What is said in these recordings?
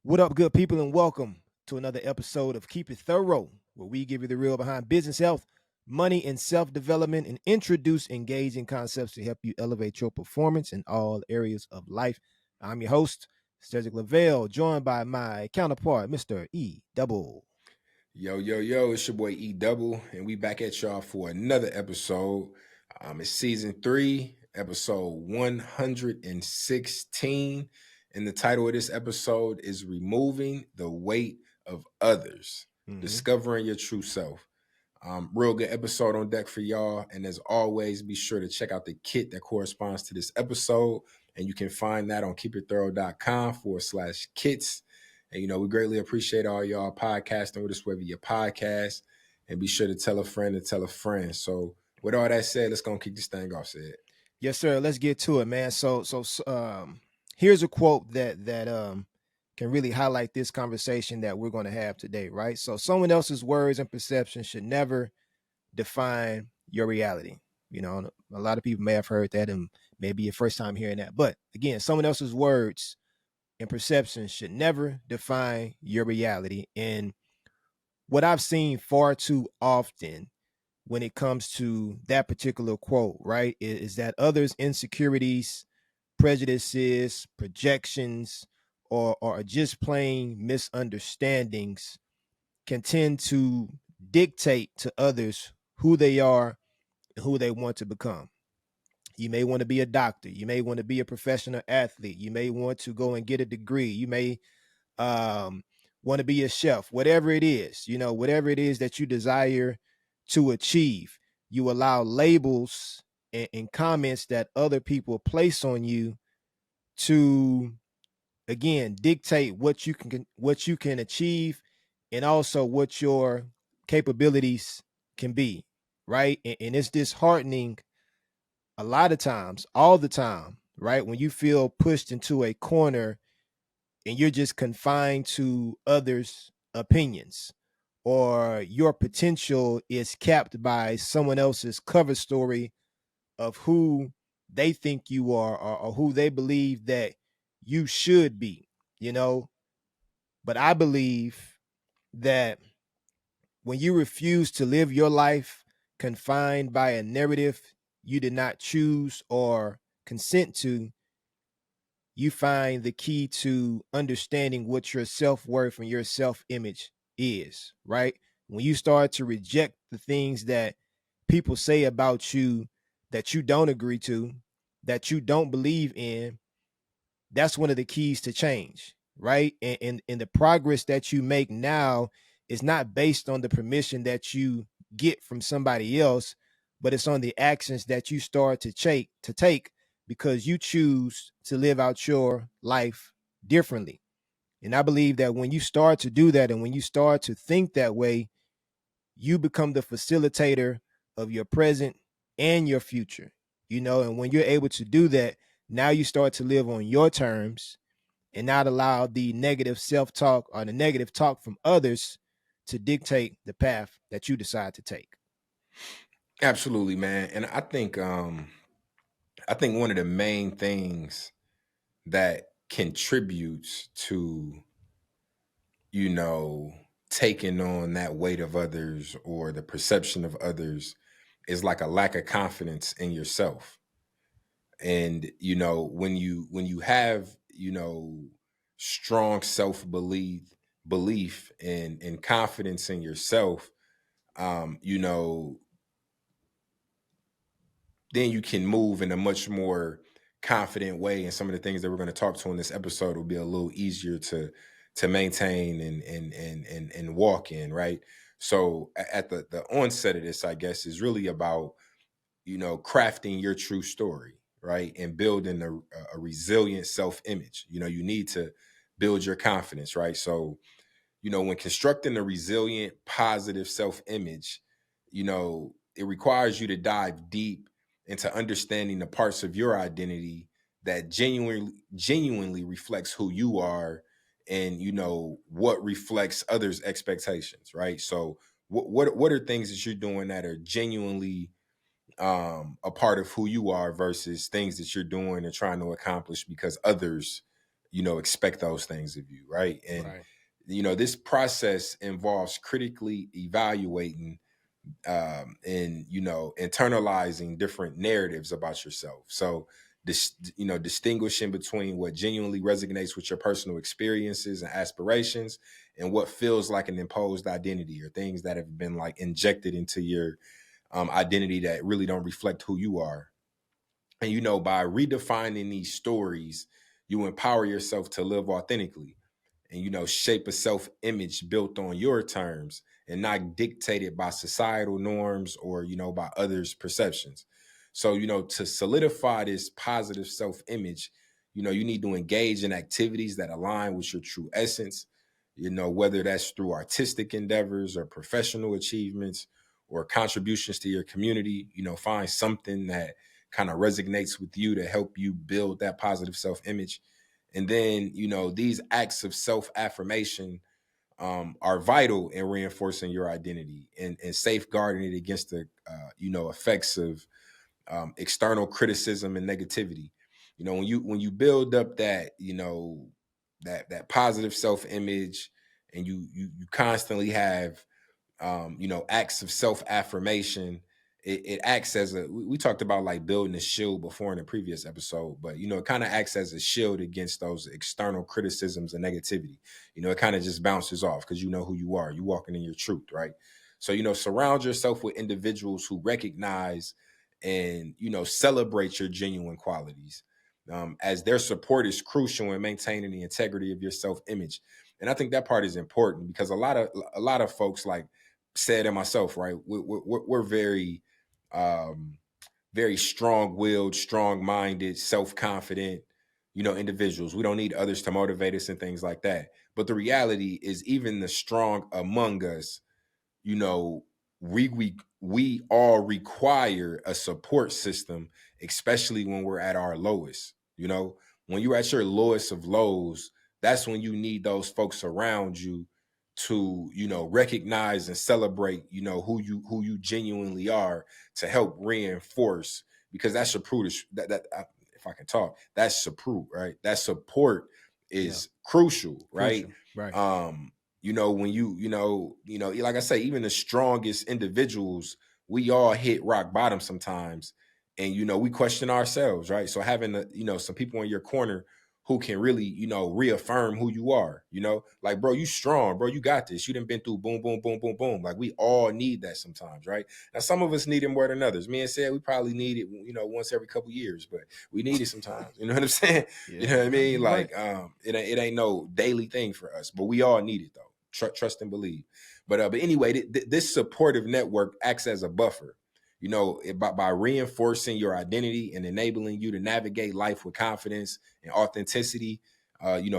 What up, good people, and welcome to another episode of Keep It Thorough, where we give you the real behind business, health, money, and self development, and introduce engaging concepts to help you elevate your performance in all areas of life. I'm your host, Cedric Lavelle, joined by my counterpart, Mr. E. Double. Yo, it's your boy E Double, and we back at y'all for another episode. It's season 3, episode 116. And the title of this episode is Removing the Weight of Others, Mm-hmm. Discovering Your True Self. Real good episode on deck for y'all. And as always, be sure to check out the kit that corresponds to this episode. And you can find that on keepitthorough.com/kits. And, we greatly appreciate all y'all podcasting with us, whether you podcast. And be sure to tell a friend to tell a friend. So, with all that said, let's go and kick this thing off, Sid. Yes, sir. Let's get to it, man. Here's a quote that can really highlight this conversation that we're going to have today, right? So, someone else's words and perceptions should never define your reality. You know, a lot of people may have heard that and maybe your first time hearing that. But again, someone else's words and perceptions should never define your reality. And what I've seen far too often when it comes to that particular quote, right, is that others' insecurities, prejudices, projections, or just plain misunderstandings can tend to dictate to others who they are and who they want to become. You may want to be a doctor. You may want to be a professional athlete. You may want to go and get a degree. You may um, want to be a chef, whatever it is, whatever it is that you desire to achieve. You allow labels and comments that other people place on you to, again, dictate what you can achieve and also what your capabilities can be, right? And it's disheartening a lot of times, all the time, right? When you feel pushed into a corner and you're just confined to others' opinions, or your potential is capped by someone else's cover story of who they think you are, or who they believe that you should be, you know. But I believe that when you refuse to live your life confined by a narrative you did not choose or consent to, you find the key to understanding what your self-worth and your self-image is, right? When you start to reject the things that people say about you that you don't agree to, that you don't believe in, that's one of the keys to change, right? And the progress that you make now is not based on the permission that you get from somebody else, but it's on the actions that you start to take because you choose to live out your life differently. And I believe that when you start to do that and when you start to think that way, you become the facilitator of your present and your future. And when you're able to do that, now you start to live on your terms and not allow the negative self-talk or the negative talk from others to dictate the path that you decide to take. Absolutely, man. And I think one of the main things that contributes to you know, taking on that weight of others or the perception of others is like a lack of confidence in yourself. And when you have, strong belief and confidence in yourself, um, you know, then you can move in a much more confident way. And some of the things that we're going to talk to in this episode will be a little easier to maintain and walk in, right? So at the onset of this, I guess, is really about crafting your true story, right, and building a resilient self-image. You need to build your confidence, right? So when constructing a resilient, positive self-image, it requires you to dive deep into understanding the parts of your identity that genuinely reflects who you are, and what reflects others' expectations, right? So what are things that you're doing that are genuinely a part of who you are versus things that you're doing and trying to accomplish because others expect those things of you, right? And Right. this process involves critically evaluating and internalizing different narratives about yourself. So this, distinguishing between what genuinely resonates with your personal experiences and aspirations and what feels like an imposed identity or things that have been like injected into your identity that really don't reflect who you are. And by redefining these stories, you empower yourself to live authentically and shape a self-image built on your terms and not dictated by societal norms or by others' perceptions. So to solidify this positive self-image, you need to engage in activities that align with your true essence, whether that's through artistic endeavors or professional achievements or contributions to your community. Find something that kind of resonates with you to help you build that positive self-image. And then, these acts of self affirmation are vital in reinforcing your identity and safeguarding it against the, effects of external criticism and negativity. When you build up that, that positive self image, and you constantly have acts of self affirmation. It acts as we talked about like building a shield before in a previous episode, but it kind of acts as a shield against those external criticisms and negativity. It kind of just bounces off because you know who you are. You walking in your truth, right? So surround yourself with individuals who recognize and celebrate your genuine qualities, as their support is crucial in maintaining the integrity of your self image. And I think that part is important because a lot of folks, like said and myself, right? We're very, um, very strong-willed, strong-minded, self-confident, individuals. We don't need others to motivate us and things like that. But the reality is, even the strong among us, you know, we all require a support system, especially when we're at our lowest. When you're at your lowest of lows, that's when you need those folks around you to, recognize and celebrate, who you genuinely are, to help reinforce, because that's support. If I can talk, that's support, right? That support Yeah. is crucial, right? Crucial. Right. When like I say, even the strongest individuals, we all hit rock bottom sometimes, and we question ourselves, right? So having some people in your corner who can really reaffirm who you are, like, bro, you strong, bro, you got this, you done been through boom boom boom boom boom. Like, we all need that sometimes, right? Now some of us need it more than others. Me and said we probably need it once every couple years, but we need it sometimes. You know what I'm saying? You Yeah. know what I No, mean? you're right. Like, it ain't no daily thing for us, but we all need it though. Trust and believe. But anyway, this supportive network acts as a buffer, by reinforcing your identity and enabling you to navigate life with confidence and authenticity,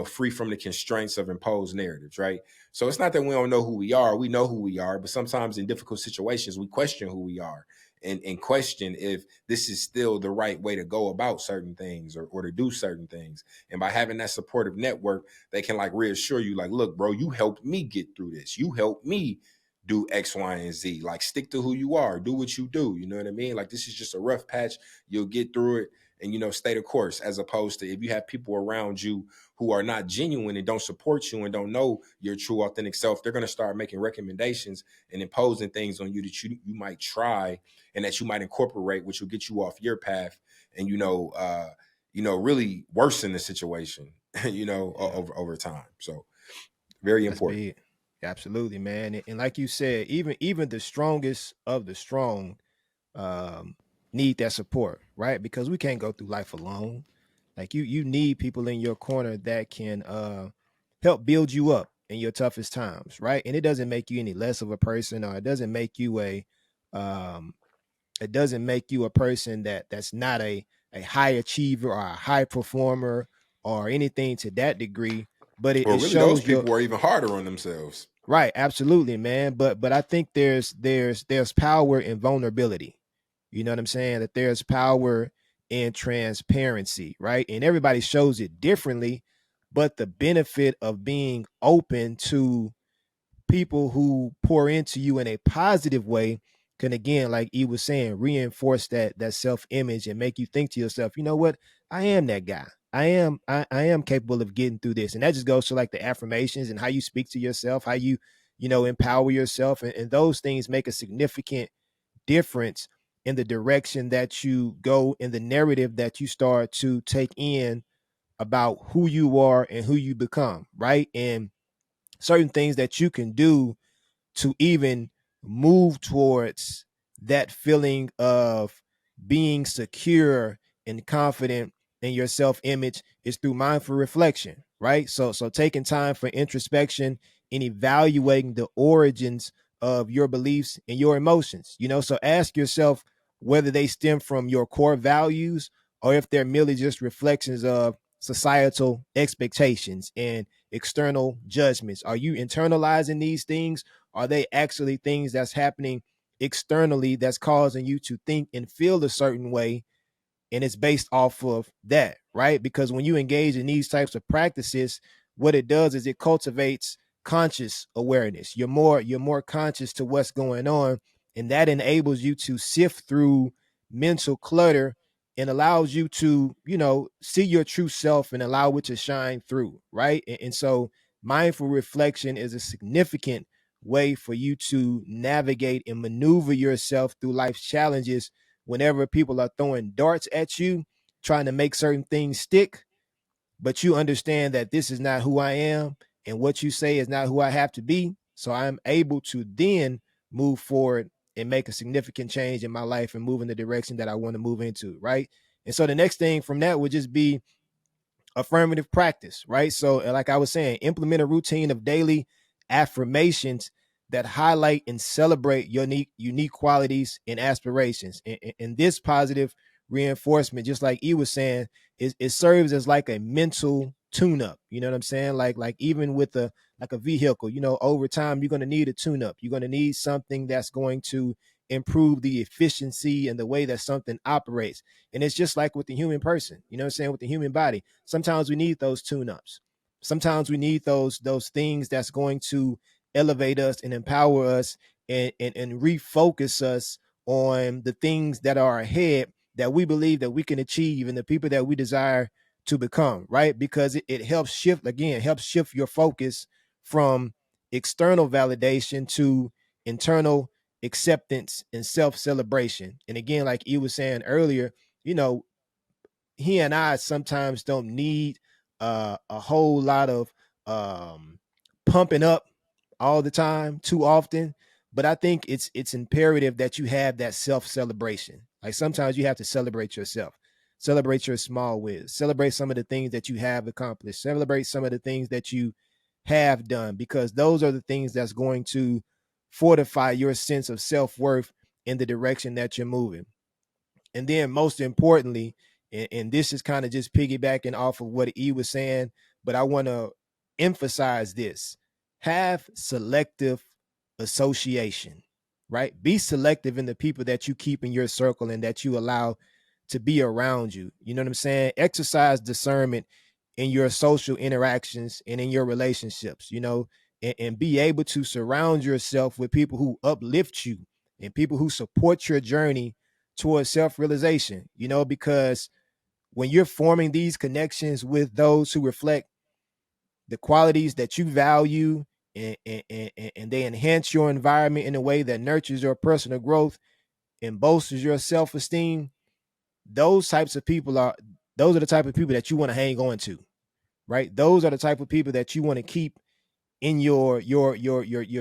free from the constraints of imposed narratives, right? So it's not that we don't know who we are. We know who we are, but sometimes in difficult situations, we question who we are, and question if this is still the right way to go about certain things, or to do certain things. And by having that supportive network, they can like reassure you, like, look, bro, you helped me get through this. You helped me do X, Y, and Z. Like, stick to who you are, do what you do. You know what I mean? Like, this is just a rough patch. You'll get through it, and stay the course. As opposed to, if you have people around you who are not genuine and don't support you and don't know your true authentic self, they're going to start making recommendations and imposing things on you that you might try and that you might incorporate, which will get you off your path, and really worsen the situation, Yeah. over time. So very That's important. big. Absolutely, man. And like you said, even the strongest of the strong um need that support, right? Because we can't go through life alone. Like you need people in your corner that can help build you up in your toughest times, right? And it doesn't make you any less of a person, or um it doesn't make you a person that's not a high achiever or a high performer or anything to that degree, but it, Well, it really, those shows your people are even harder on themselves. right. Absolutely, man. But I think there's power in vulnerability. You know what I'm saying? That there's power in transparency, right? And everybody shows it differently, but the benefit of being open to people who pour into you in a positive way can, again, like E was saying, reinforce that self-image and make you think to yourself, you know what? I am that guy. I am capable of getting through this. And that just goes to like the affirmations and how you speak to yourself, how you know, empower yourself. And those things make a significant difference in the direction that you go, in the narrative that you start to take in about who you are and who you become, right? And certain things that you can do to even move towards that feeling of being secure and confident in your self-image is through mindful reflection, right? So taking time for introspection and evaluating the origins of your beliefs and your emotions, you know. So ask yourself whether they stem from your core values or if they're merely just reflections of societal expectations and external judgments. Are you internalizing these things? Are they actually things that's happening externally that's causing you to think and feel a certain way, and it's based off of that, right? Because when you engage in these types of practices, what it does is it cultivates conscious awareness. You're more conscious to what's going on, and that enables you to sift through mental clutter and allows you to, you know, see your true self and allow it to shine through, right? And so mindful reflection is a significant way for you to navigate and maneuver yourself through life's challenges whenever people are throwing darts at you, trying to make certain things stick, but you understand that this is not who I am and what you say is not who I have to be. So I'm able to then move forward and make a significant change in my life and move in the direction that I want to move into, right? And so the next thing from that would just be affirmative practice, right? So, like I was saying, implement a routine of daily affirmations that highlight and celebrate your unique qualities and aspirations. And this positive reinforcement, just like E was saying, it serves as like a mental tune-up. You know what I'm saying? Like even with a vehicle, you know, over time you're going to need a tune-up. You're going to need something that's going to improve the efficiency and the way that something operates. And it's just like with the human person, you know what I'm saying, with the human body. Sometimes we need those tune-ups. Sometimes we need those things that's going to elevate us and empower us and refocus us on the things that are ahead that we believe that we can achieve and the people that we desire to become, right? Because it helps shift, again, helps shift your focus from external validation to internal acceptance and self-celebration. And again, like you was saying earlier, you know, he and I sometimes don't need a whole lot of pumping up all the time, too often. But I think it's imperative that you have that self celebration. Like sometimes you have to celebrate yourself, celebrate your small wins, celebrate some of the things that you have accomplished, celebrate some of the things that you have done, because those are the things that's going to fortify your sense of self worth in the direction that you're moving. And then most importantly, and this is kind of just piggybacking off of what E was saying, but I want to emphasize this: have selective association, right? Be selective in the people that you keep in your circle and that you allow to be around you. You know what I'm saying? Exercise discernment in your social interactions and in your relationships, you know, and be able to surround yourself with people who uplift you and people who support your journey towards self-realization, you know, because when you're forming these connections with those who reflect the qualities that you value, and they enhance your environment in a way that nurtures your personal growth and bolsters your self-esteem, those types of people are those are the type of people that you want to hang on to, right? Those are the type of people that you want to keep in your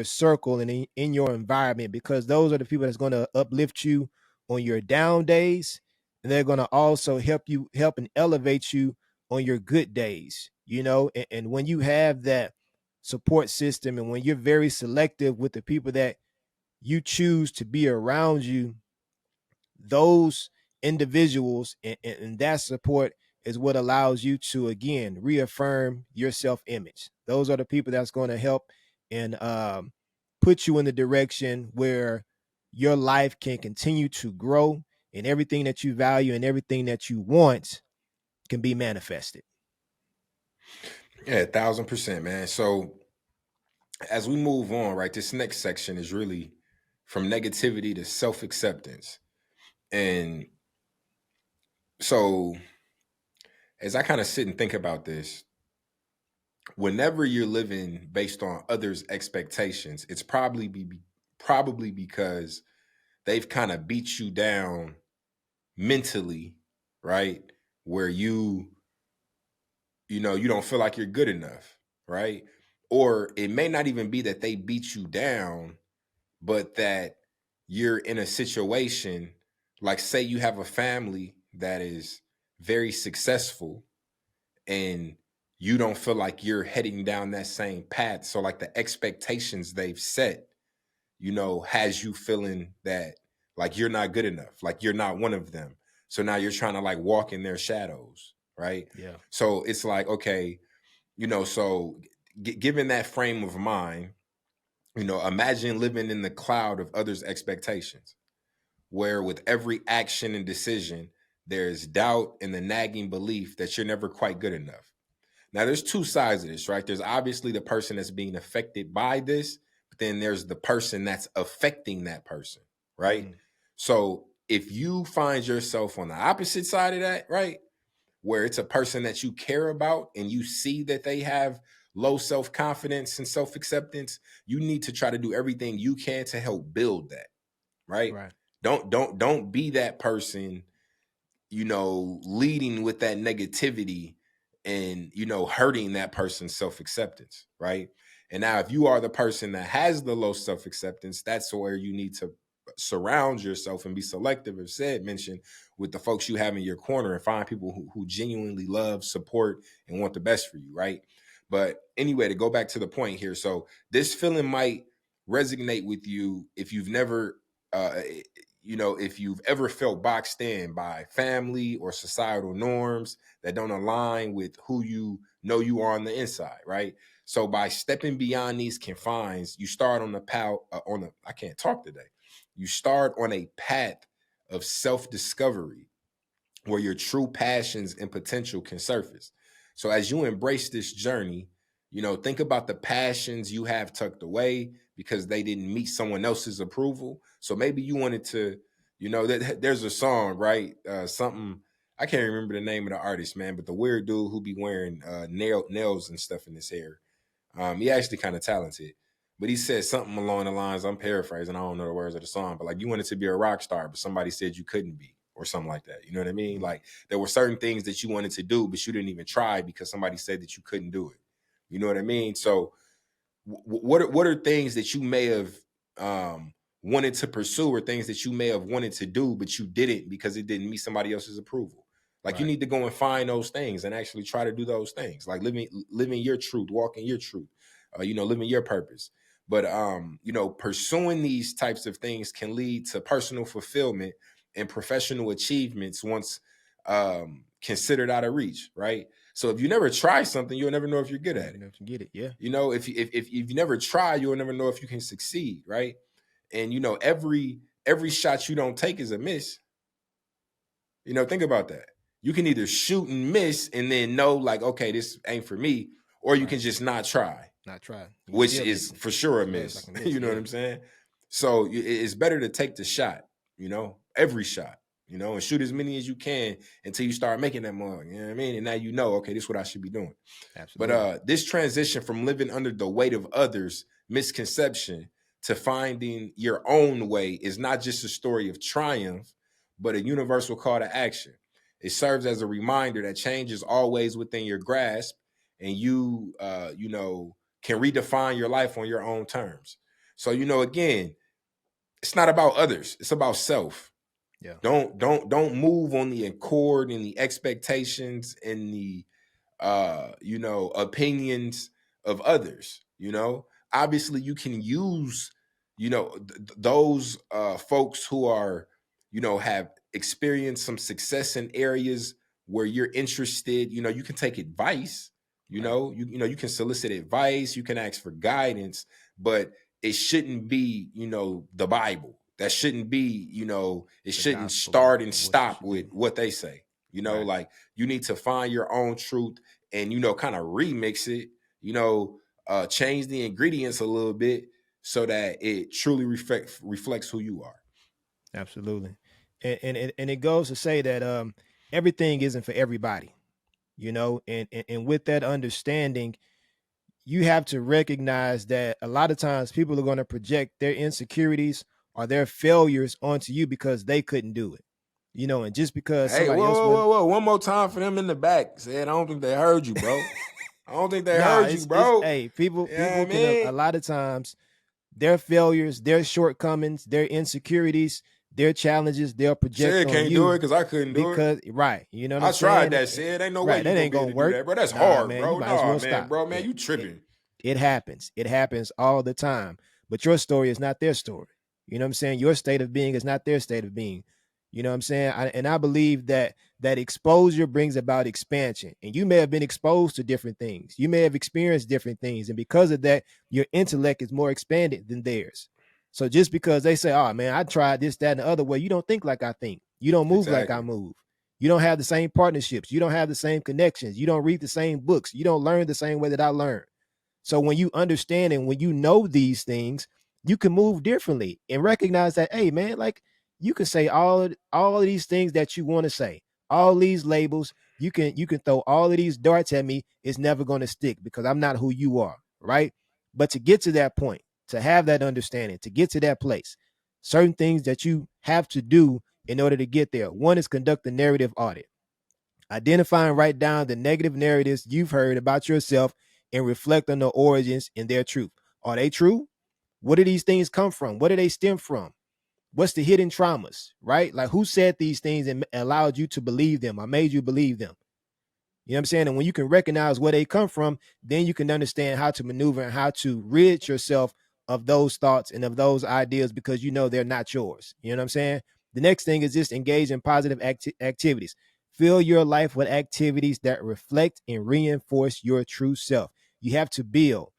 circle and in your environment, because those are the people that's going to uplift you on your down days, and they're going to also help and elevate you on your good days, you know. And when you have that support system and when you're very selective with the people that you choose to be around you, those individuals and that support is what allows you to again reaffirm your self-image. Those are the people that's going to help and put you in the direction where your life can continue to grow, and everything that you value and everything that you want can be manifested. Yeah, 1,000%, man. So as we move on, right, this next section is really from negativity to self acceptance. And so as I kind of sit and think about this, whenever you're living based on others' expectations, it's probably because they've kind of beat you down mentally, right? Where you don't feel like you're good enough, right? Or it may not even be that they beat you down, but that you're in a situation, like say you have a family that is very successful, and you don't feel like you're heading down that same path. So like the expectations they've set, has you feeling that like you're not good enough, like you're not one of them. So now you're trying to like walk in their shadows, right? Yeah. So it's like, okay, so given that frame of mind, imagine living in the cloud of others' expectations, where with every action and decision, there's doubt and the nagging belief that you're never quite good enough. Now, there's two sides of this, right? There's obviously the person that's being affected by this, but then there's the person that's affecting that person, right? Mm, So if you find yourself on the opposite side of that, right, where it's a person that you care about and you see that they have low self-confidence and self-acceptance, you need to try to do everything you can to help build that, right? right. Don't be that person, leading with that negativity and, hurting that person's self acceptance, right? And now, if you are the person that has the low self acceptance, that's where you need to surround yourself and be selective, as said, mentioned, with the folks you have in your corner and find people who genuinely love, support, and want the best for you, right? But anyway, to go back to the point here, so this feeling might resonate with you if you've never uh, if you've ever felt boxed in by family or societal norms that don't align with who you know you are on the inside, right? So by stepping beyond these confines, you start on the path I can't talk today. You start on a path of self-discovery where your true passions and potential can surface. So as you embrace this journey, think about the passions you have tucked away because they didn't meet someone else's approval. So maybe you wanted to, there's a song, right? Something I can't remember the name of the artist, man, but the weird dude who be wearing nails and stuff in his hair. He actually kind of talented, but he said something along the lines. I'm paraphrasing. I don't know the words of the song, but like you wanted to be a rock star, but somebody said you couldn't be, or something like that. You know what I mean? Mm, Like there were certain things that you wanted to do, but you didn't even try because somebody said that you couldn't do it. You know what I mean? So what are things that you may have um, wanted to pursue, or things that you may have wanted to do but you didn't because it didn't meet somebody else's approval? Like you right. need to go and find those things and actually try to do those things, like living your truth, walking your truth, living your purpose. But pursuing these types of things can lead to personal fulfillment and professional achievements once considered out of reach, right? So if you never try something, you'll never know if you're good You at never it. know if you get it. Yeah. If you never try, you'll never know if you can succeed, right? And every shot you don't take is a miss. Think about that. You can either shoot and miss and then know like, okay, this ain't for me, or you Right. can just not try, Not try. You which still is missing. for sure a So it's like miss. a miss. You know what Yeah. I'm saying? So it's better to take the shot, every shot, and shoot as many as you can until you start making that mark. You know what I mean? And now okay, this is what I should be doing. But Absolutely. this transition from living under the weight of others' misconception to finding your own way is not just a story of triumph, but a universal call to action. It serves as a reminder that change is always within your grasp, and you can redefine your life on your own terms. So, again, it's not about others; it's about self. Yeah. Don't move on the accord and the expectations and the opinions of others. Obviously you can use, those folks who are, have experienced some success in areas where you're interested. You can take advice. Right. You can solicit advice, you can ask for guidance, but it shouldn't be, the Bible. That shouldn't be, it The shouldn't gospel start and of what you stop should with do. what they say. Right. Like you need to find your own truth and kind of remix it, change the ingredients a little bit so that it truly reflects who you are. Absolutely. And it goes to say that everything isn't for everybody. and with that understanding, you have to recognize that a lot of times people are going to project their insecurities or their failures onto you because they couldn't do it. And just because Hey, somebody whoa, else whoa, wasn't. whoa, whoa. One more time for them in the back. Said, I don't think they heard you, bro. I don't think they Nah, heard you, it's bro. hey, people You know what I people can a mean? lot of times their failures, their shortcomings, their insecurities, their challenges, they'll project Said on can't do it you because I couldn't do it. because right, you know what I'm I tried saying? that, said. Ain't no way Right, you that gonna ain't be able gonna to do work. that, bro. That's Nah, hard, man, you bro. might as Nah, well man, stop. bro, man, It, you it, tripping. it happens. It happens all the time. But your story is not their story. You know what I'm saying? Your state of being is not their state of being. You know what I'm saying? And I believe that exposure brings about expansion. And you may have been exposed to different things. You may have experienced different things. And because of that, your intellect is more expanded than theirs. So just because they say, oh man, I tried this, that, and the other way, you don't think like I think. You don't move like I Exactly. move. You don't have the same partnerships. You don't have the same connections. You don't read the same books. You don't learn the same way that I learn. So when you understand and when you know these things, you can move differently and recognize that, hey man, like you can say all of these things that you want to say, all these labels. You can throw all of these darts at me. It's never going to stick because I'm not who you are, right? But to get to that point, to have that understanding, to get to that place, certain things that you have to do in order to get there. One is conduct a narrative audit. Identify and write down the negative narratives you've heard about yourself and reflect on the origins and their truth. Are they true? Where do these things come from? Where do they stem from? What's the hidden traumas, right? Like who said these things and allowed you to believe them or made you believe them? You know what I'm saying? And when you can recognize where they come from, then you can understand how to maneuver and how to rid yourself of those thoughts and of those ideas because you know they're not yours. You know what I'm saying? The next thing is just engage in positive activities. Fill your life with activities that reflect and reinforce your true self. You have to build.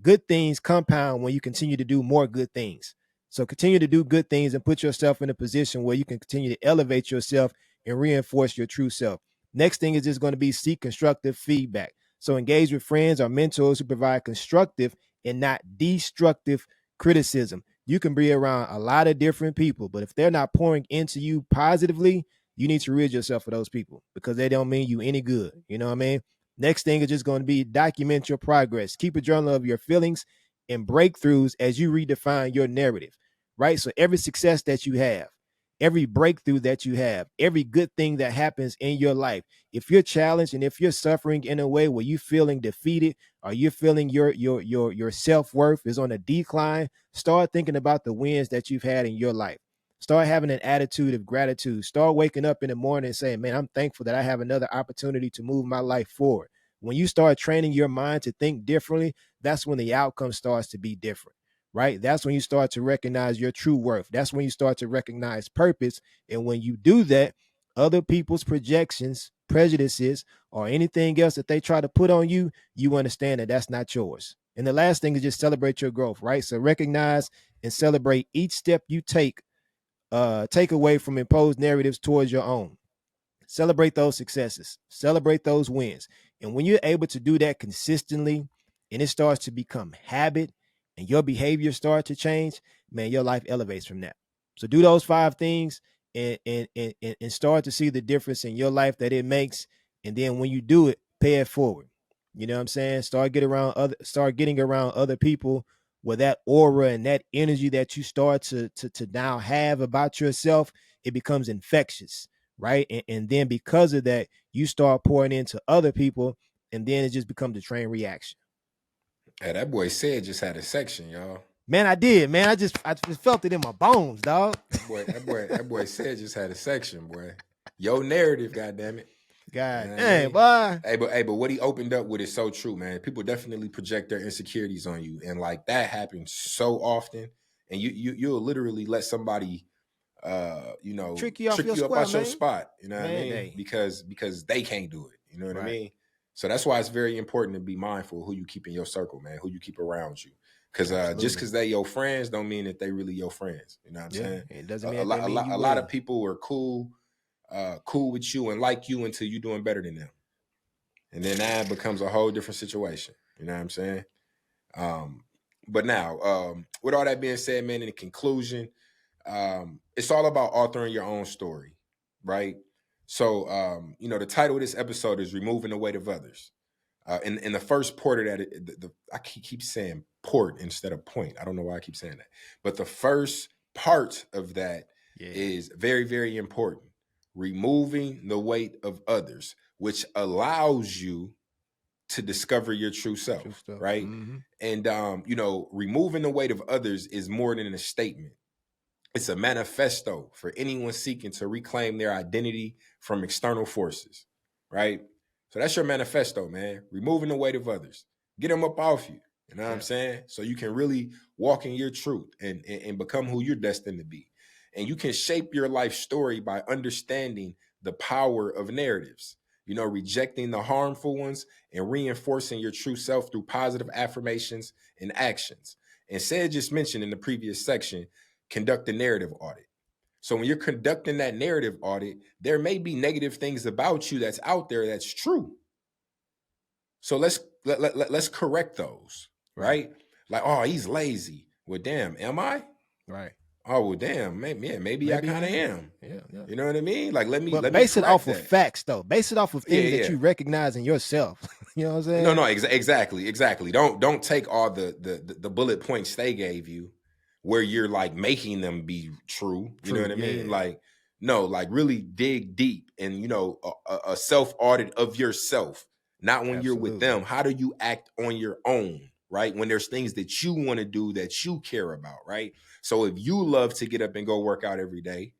Good things compound when you continue to do more good things. So continue to do good things and put yourself in a position where you can continue to elevate yourself and reinforce your true self. Next thing is just going to be seek constructive feedback. So engage with friends or mentors who provide constructive and not destructive criticism. You can be around a lot of different people, but if they're not pouring into you positively, you need to rid yourself of those people because they don't mean you any good. You know what I mean? Next thing is just going to be document your progress. Keep a journal of your feelings and breakthroughs as you redefine your narrative, right? So every success that you have, every breakthrough that you have, every good thing that happens in your life, if you're challenged and if you're suffering in a way where you're feeling defeated or you're feeling your self-worth is on a decline, start thinking about the wins that you've had in your life. Start having an attitude of gratitude. Start waking up in the morning and saying, man, I'm thankful that I have another opportunity to move my life forward. When you start training your mind to think differently, that's when the outcome starts to be different, right? That's when you start to recognize your true worth. That's when you start to recognize purpose. And when you do that, other people's projections, prejudices, or anything else that they try to put on you, you understand that that's not yours. And the last thing is just celebrate your growth, right? So recognize and celebrate each step you take away from imposed narratives towards your own. Celebrate those successes, celebrate those wins. And when you're able to do that consistently and it starts to become habit and your behavior starts to change, man, your life elevates from that. So do those five things and start to see the difference in your life that it makes. And then when you do it, pay it forward. You know what I'm saying? Start getting around other people where that aura and that energy that you start to now have about yourself, it becomes infectious, right? And then because of that, you start pouring into other people, and then it just becomes a train reaction. Hey, that boy said just had a section, y'all. Man, I did, man. I just felt it in my bones, dog. That boy said just had a section, boy. Your narrative, goddamn it. You know God what I dang, mean? boy. Hey, but what he opened up with is so true, man. People definitely project their insecurities on you, and like that happens so often. And you'll literally let somebody, Trick you off trick your you up square, out your man. spot. You know what I Man, mean? they Because they can't do it. You know what I right. mean? So that's why it's very important to be mindful of who you keep in your circle, man. Who you keep around you. Because just Absolutely. because they your friends don't mean that they really your friends. You know what I'm Yeah. saying? It doesn't A, mean a that they lot, a mean lot, you a lot of well. people are cool with you and like you until you're doing better than them, and then that becomes a whole different situation. You know what I'm saying? Um, but now, with all that being said, man, in conclusion, it's all about authoring your own story, right? So, the title of this episode is "Removing the Weight of Others." In the first part of that, I keep saying port instead of point. I don't know why I keep saying that, but the first part of that Yeah. is very, very important. Removing the weight of others, which allows you to discover your true True self, stuff. right? Mm-hmm. And removing the weight of others is more than a statement. It's a manifesto for anyone seeking to reclaim their identity from external forces, right? So that's your manifesto, man. Removing the weight of others. Get them up off you. You know what I'm Yeah. saying? So you can really walk in your truth and become who you're destined to be. And you can shape your life story by understanding the power of narratives, rejecting the harmful ones and reinforcing your true self through positive affirmations and actions. And Said just mentioned in the previous section, conduct a narrative audit. So when you're conducting that narrative audit, there may be negative things about you that's out there that's true. So let's correct those, Right. right? Like, oh, he's lazy. Well, damn, am I? Right. Oh, well, damn, maybe I Maybe kind I of am. am. Yeah. Yeah. You know what I mean? Like, let me But let me base it correct off of that. facts, though. Base it off of Yeah, things that yeah. you recognize in yourself. You know what I'm No, saying? no, exactly. Don't take all the bullet points they gave you, where you're like making them be true. You know True. what I mean? Yeah. Like, no, like really dig deep and a self audit of yourself. Not when you're with Absolutely. them. How do you act on your own? Right? When there's things that you want to do that you care about, right? So if you love to get up and go work out every day,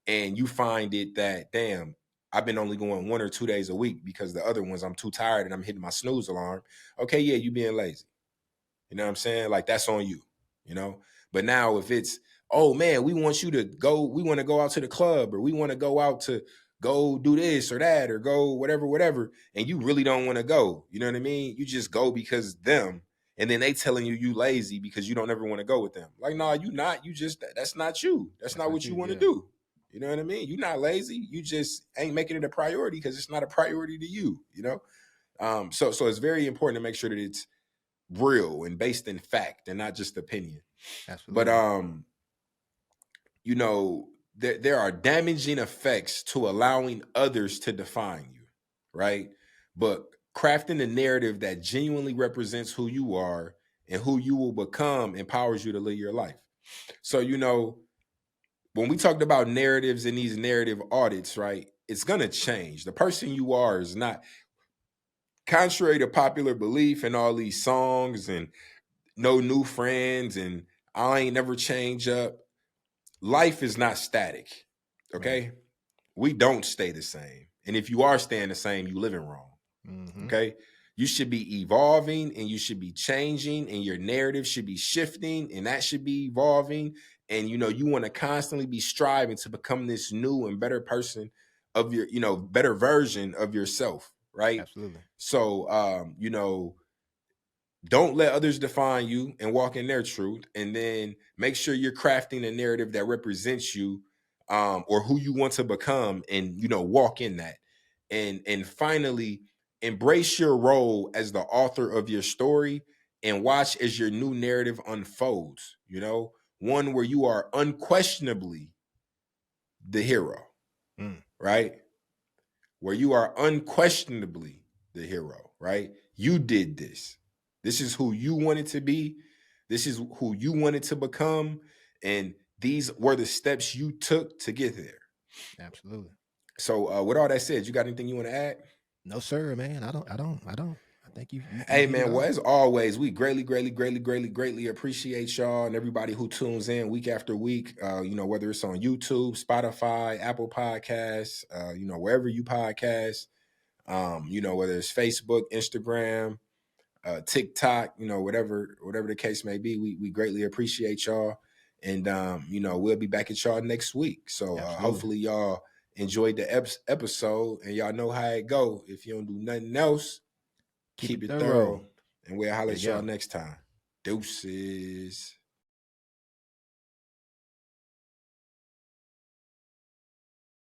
and you find it that, damn, I've been only going 1 or 2 days a week because the other ones I'm too tired and I'm hitting my snooze alarm. Okay, yeah, you being lazy. You know what I'm saying? Like, that's on you, you know? But now if it's, oh man, we want to go out to the club, or we want to go out to go do this or that, or go whatever, and you really don't want to go. You know what I mean? You just go because them, and then they telling you lazy because you don't ever want to go with them. Like, no, you not. You just, that's not you. That's That's not not what you you. want to Yeah. do. You know what I mean? You're not lazy. You just ain't making it a priority because it's not a priority to you, you know? So it's very important to make sure that it's real and based in fact and not just opinion. But Absolutely. there are damaging effects to allowing others to define you, right? But crafting a narrative that genuinely represents who you are and who you will become empowers you to live your life. So, when we talked about narratives and these narrative audits, right? It's going to change. The person you are is not, contrary to popular belief and all these songs and no new friends and I ain't never change up. Life is not static. Right. Okay. We don't stay the same. And if you are staying the same, you living wrong. Mm-hmm. Okay. You should be evolving and you should be changing and your narrative should be shifting and that should be evolving. And you want to constantly be striving to become this new and better person of your, better version of yourself. Right. Absolutely. So, don't let others define you and walk in their truth, and then make sure you're crafting a narrative that represents you, or who you want to become, and walk in that. And finally, embrace your role as the author of your story and watch as your new narrative unfolds, one where you are unquestionably the hero, Mm. right? Where you are unquestionably the hero, right? You did this. This is who you wanted to be. This is who you wanted to become. And these were the steps you took to get there. Absolutely. So, with all that said, you got anything you want to add? No, sir, man. I don't. I think you Hey, hit it man. Well, all. as always, we greatly appreciate y'all and everybody who tunes in week after week. Whether it's on YouTube, Spotify, Apple Podcasts, wherever you podcast. Whether it's Facebook, Instagram, TikTok, whatever the case may be, we greatly appreciate y'all. And we'll be back at y'all next week. So Absolutely. hopefully y'all enjoyed the episode and y'all know how it go. If you don't do nothing else, Keep keep it it thorough. thorough. And we'll holler Yeah, at y'all yeah. next time. Deuces.